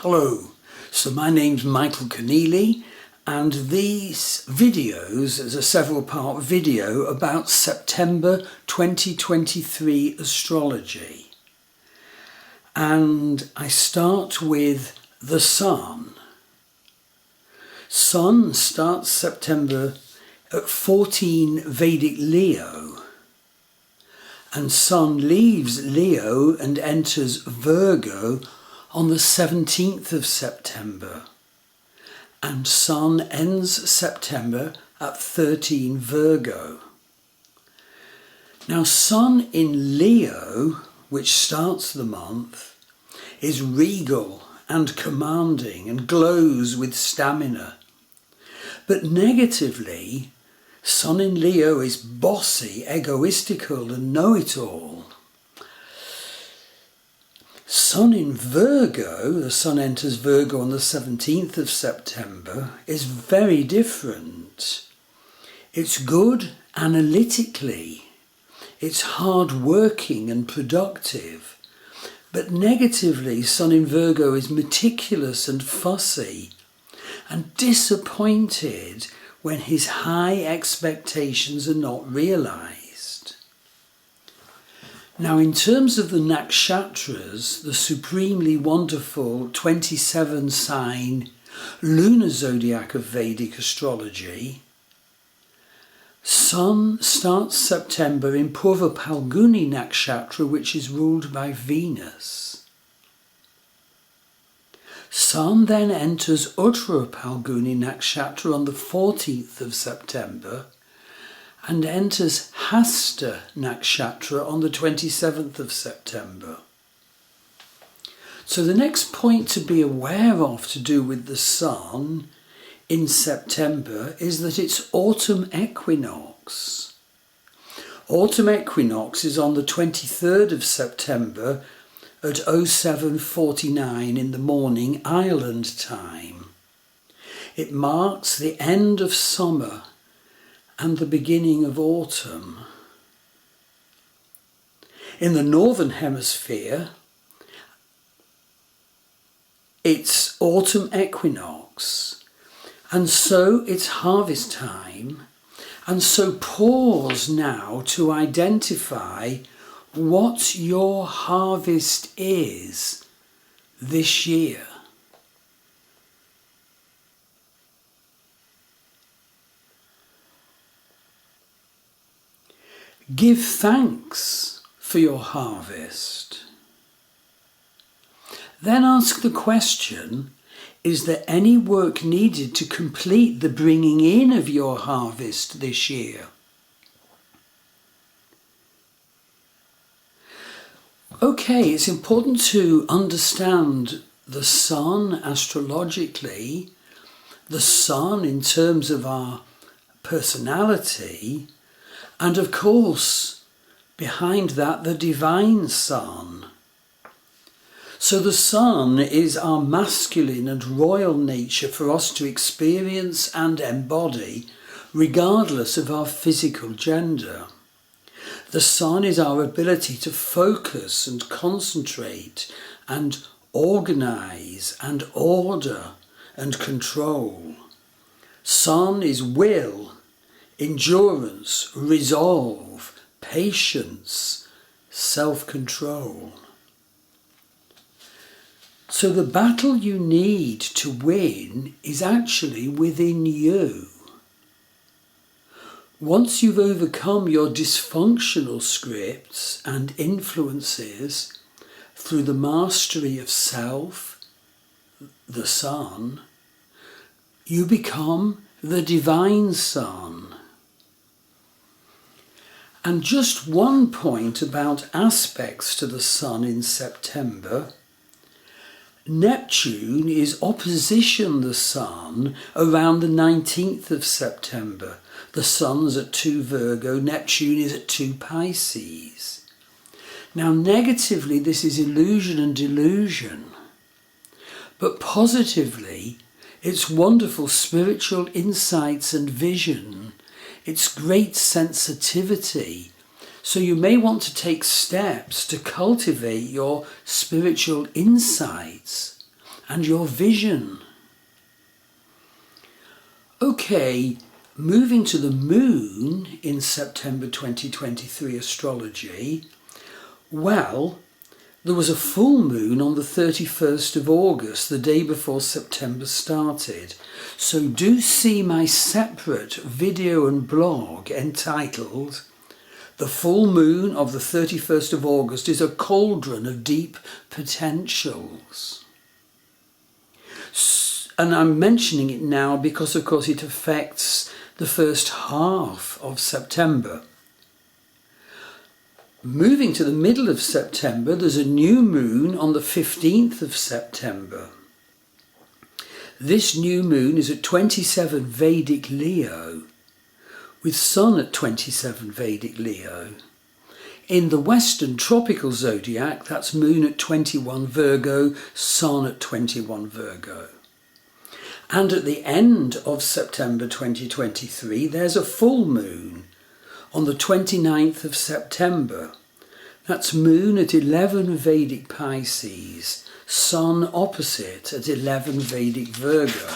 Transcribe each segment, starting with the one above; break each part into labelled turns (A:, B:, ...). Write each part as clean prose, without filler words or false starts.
A: Hello, so my name's Michael Conneely, and these videos is a several part video about September 2023 astrology. And I start with the Sun. Sun starts September at 14 Vedic Leo, and Sun leaves Leo and enters Virgo on the 17th of September, and Sun ends September at 13 Virgo. Now Sun in Leo, which starts the month, is regal and commanding and glows with stamina. But negatively, Sun in Leo is bossy, egoistical and know-it-all. Sun in Virgo, the Sun enters Virgo on the 17th of September, is very different. It's good analytically, it's hard-working and productive, but negatively Sun in Virgo is meticulous and fussy and disappointed when his high expectations are not realised. Now, in terms of the nakshatras, the supremely wonderful 27 sign lunar zodiac of Vedic astrology, Sun starts September in Purva Phalguni nakshatra, which is ruled by Venus. Sun then enters Uttara Phalguni nakshatra on the 14th of September, and enters Hasta Nakshatra on the 27th of September. So the next point to be aware of to do with the Sun in September is that it's autumn equinox. Autumn equinox is on the 23rd of September at 07:49 in the morning Ireland time. It marks the end of summer and the beginning of autumn. In the northern hemisphere, it's autumn equinox, and so it's harvest time, and so pause now to identify what your harvest is this year. Give thanks for your harvest. Then ask the question, is there any work needed to complete the bringing in of your harvest this year? Okay, it's important to understand the Sun astrologically, the Sun in terms of our personality, and of course, behind that, the divine Sun. So the Sun is our masculine and royal nature for us to experience and embody, regardless of our physical gender. The Sun is our ability to focus and concentrate and organise and order and control. Sun is will, endurance, resolve, patience, self-control. So the battle you need to win is actually within you. Once you've overcome your dysfunctional scripts and influences through the mastery of self, the Sun, you become the divine Sun. And just one point about aspects to the Sun in September. Neptune is opposition the Sun around the 19th of September. The Sun's at 2 Virgo, Neptune is at 2 Pisces. Now negatively this is illusion and delusion, but positively it's wonderful spiritual insights and vision. It's great sensitivity. So you may want to take steps to cultivate your spiritual insights and your vision. Okay, moving to the moon in September 2023 astrology, well, there was a full moon on the 31st of August, the day before September started. So do see my separate video and blog entitled "The Full Moon of the 31st of August is a Cauldron of Deep Potentials." And I'm mentioning it now because, of course, it affects the first half of September. Moving to the middle of September, there's a new moon on the 15th of September. This new moon is at 27 Vedic Leo, with Sun at 27 Vedic Leo. In the Western tropical zodiac, that's Moon at 21 Virgo, Sun at 21 Virgo. And at the end of September 2023, there's a full moon on the 29th of September. That's Moon at 11 Vedic Pisces, Sun opposite at 11 Vedic Virgo.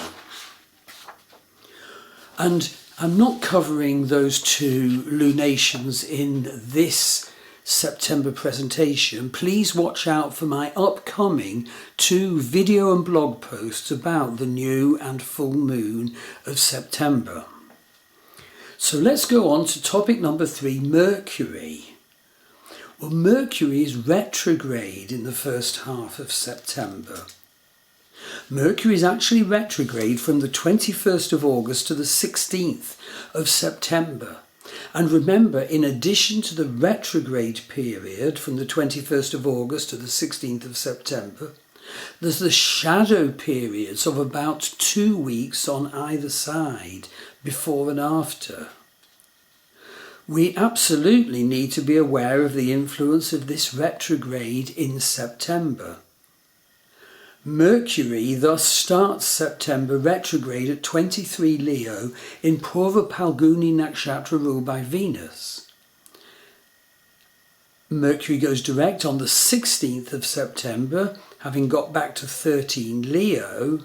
A: And I'm not covering those two lunations in this September presentation. Please watch out for my upcoming 2 video and blog posts about the new and full moon of September. So let's go on to topic number 3, Mercury. Well, Mercury is retrograde in the first half of September. Mercury is actually retrograde from the 21st of August to the 16th of September. And remember, in addition to the retrograde period from the 21st of August to the 16th of September, there's the shadow periods of about 2 weeks on either side, before and after. We absolutely need to be aware of the influence of this retrograde in September. Mercury thus starts September retrograde at 23 Leo in Purva Palguni Nakshatra ruled by Venus. Mercury goes direct on the 16th of September, having got back to 13 Leo,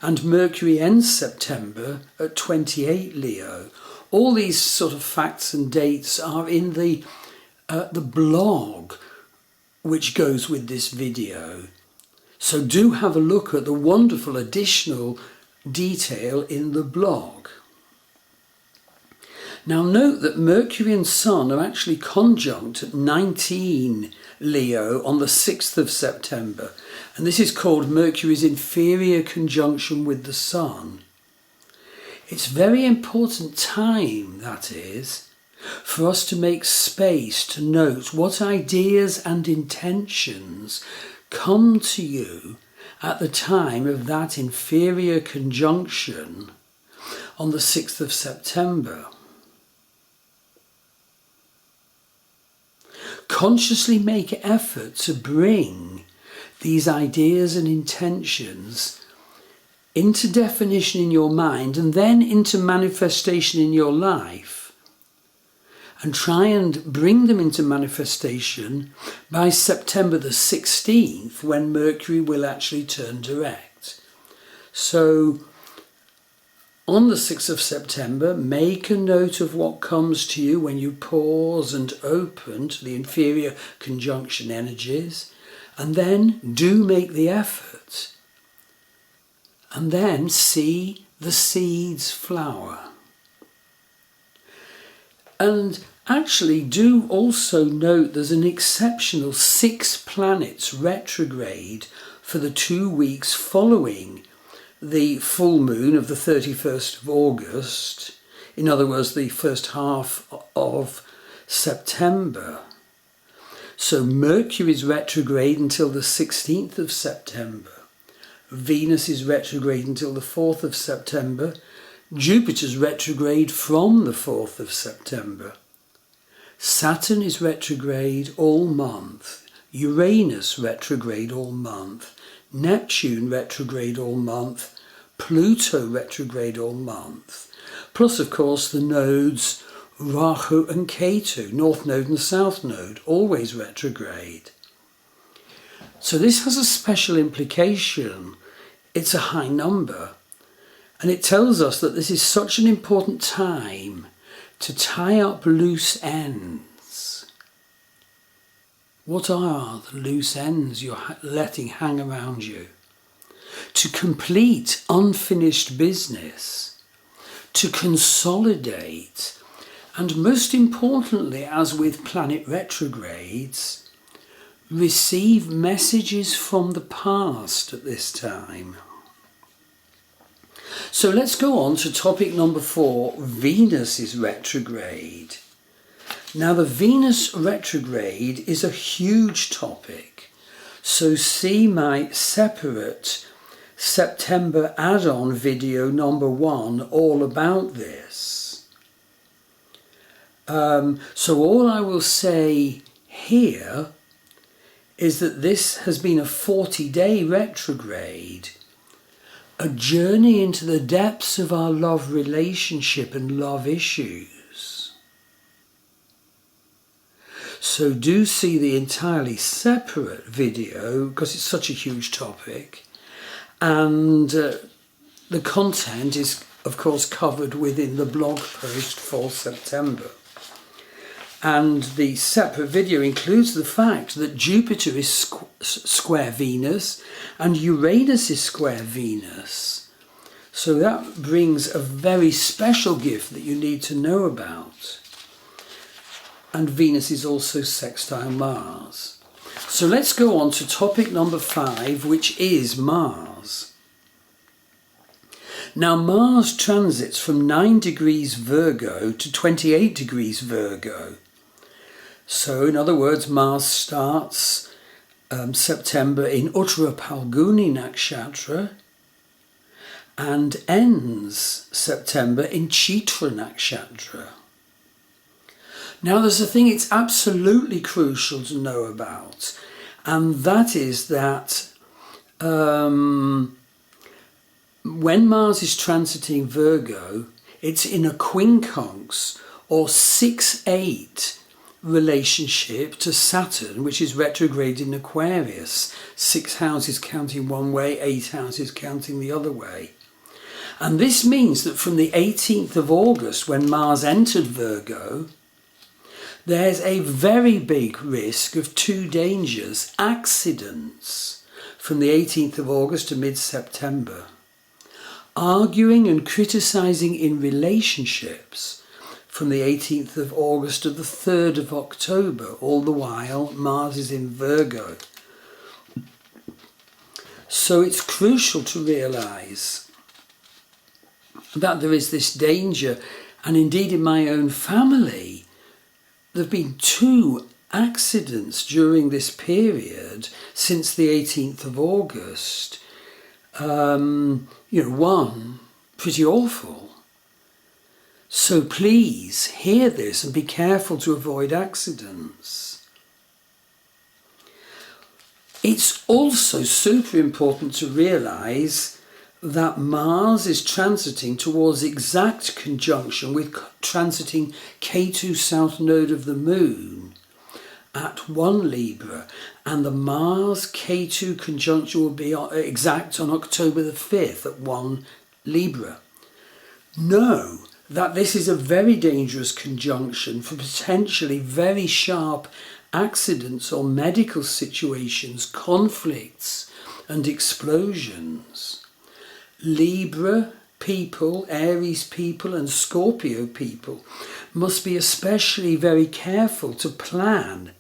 A: and Mercury ends September at 28 Leo. All these sort of facts and dates are in the blog which goes with this video. So do have a look at the wonderful additional detail in the blog. Now note that Mercury and Sun are actually conjunct at 19 Leo on the 6th of September. And this is called Mercury's inferior conjunction with the Sun. It's very important time, that is, for us to make space to note what ideas and intentions come to you at the time of that inferior conjunction on the 6th of September. Consciously make effort to bring these ideas and intentions into definition in your mind and then into manifestation in your life. And try and bring them into manifestation by September the 16th, when Mercury will actually turn direct. So on the 6th of September, make a note of what comes to you when you pause and open to the inferior conjunction energies, and then do make the effort. And then see the seeds flower. And actually do also note there's an exceptional 6 planets retrograde for the 2 weeks following the full moon of the 31st of August. In other words, the first half of September. So Mercury is retrograde until the 16th of September. Venus is retrograde until the 4th of September. Jupiter's retrograde from the 4th of September. Saturn is retrograde all month. Uranus retrograde all month. Neptune retrograde all month. Pluto retrograde all month. Plus, of course, the nodes Rahu and Ketu, North Node and South Node, always retrograde. So this has a special implication. It's a high number, and it tells us that this is such an important time to tie up loose ends. What are the loose ends you're letting hang around you? To complete unfinished business, to consolidate, and most importantly, as with planet retrogrades, receive messages from the past at this time. So let's go on to topic number 4, Venus is retrograde. Now the Venus retrograde is a huge topic, so see my separate September add-on video number 1 all about this. So all I will say here is that this has been a 40-day retrograde, a journey into the depths of our love relationship and love issues. So do see the entirely separate video because it's such a huge topic, and the content is of course covered within the blog post for September. And the separate video includes the fact that Jupiter is square Venus and Uranus is square Venus. So that brings a very special gift that you need to know about. And Venus is also sextile Mars. So let's go on to topic number 5, which is Mars. Now Mars transits from 9 degrees Virgo to 28 degrees Virgo. So in other words, Mars starts September in Uttara Phalguni Nakshatra and ends September in Chitra Nakshatra. Now there's a thing it's absolutely crucial to know about, and that is that when Mars is transiting Virgo, it's in a quincunx or 6-8 relationship to Saturn, which is retrograde in Aquarius, 6 houses counting one way, 8 houses counting the other way. And this means that from the 18th of August, when Mars entered Virgo, there's a very big risk of 2 dangers, accidents, from the 18th of August to mid-September. Arguing and criticising in relationships from the 18th of August to the 3rd of October, all the while Mars is in Virgo. So it's crucial to realise that there is this danger, and indeed in my own family, there have been 2 accidents during this period since the 18th of August. One pretty awful. So please hear this and be careful to avoid accidents. It's also super important to realise that Mars is transiting towards exact conjunction with transiting Ketu South Node of the Moon at 1 Libra, and the Mars-Ketu conjunction will be exact on October the 5th at 1 Libra. Know that this is a very dangerous conjunction for potentially very sharp accidents or medical situations, conflicts and explosions. Libra people, Aries people and Scorpio people must be especially very careful to plan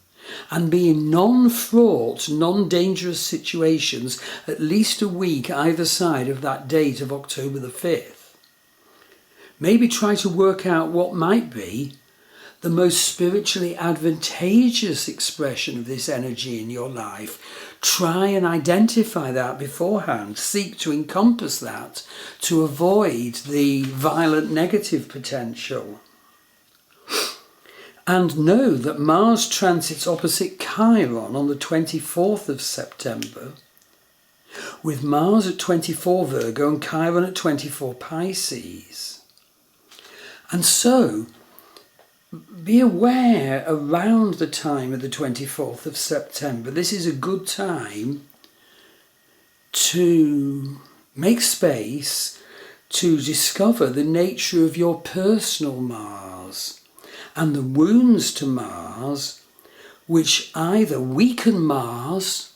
A: and be in non-fraught, non-dangerous situations at least a week either side of that date of October the 5th. Maybe try to work out what might be the most spiritually advantageous expression of this energy in your life. Try and identify that beforehand. Seek to encompass that to avoid the violent negative potential. And know that Mars transits opposite Chiron on the 24th of September, with Mars at 24 Virgo and Chiron at 24 Pisces. And so, be aware around the time of the 24th of September. This is a good time to make space to discover the nature of your personal Mars and the wounds to Mars which either weaken Mars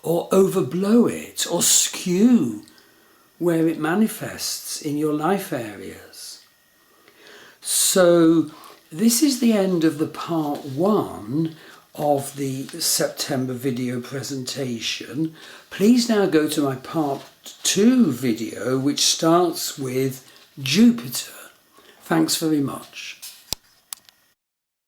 A: or overblow it or skew where it manifests in your life areas. So this is the end of the part 1 of the September video presentation. Please now go to my part 2 video, which starts with Jupiter. Thanks very much.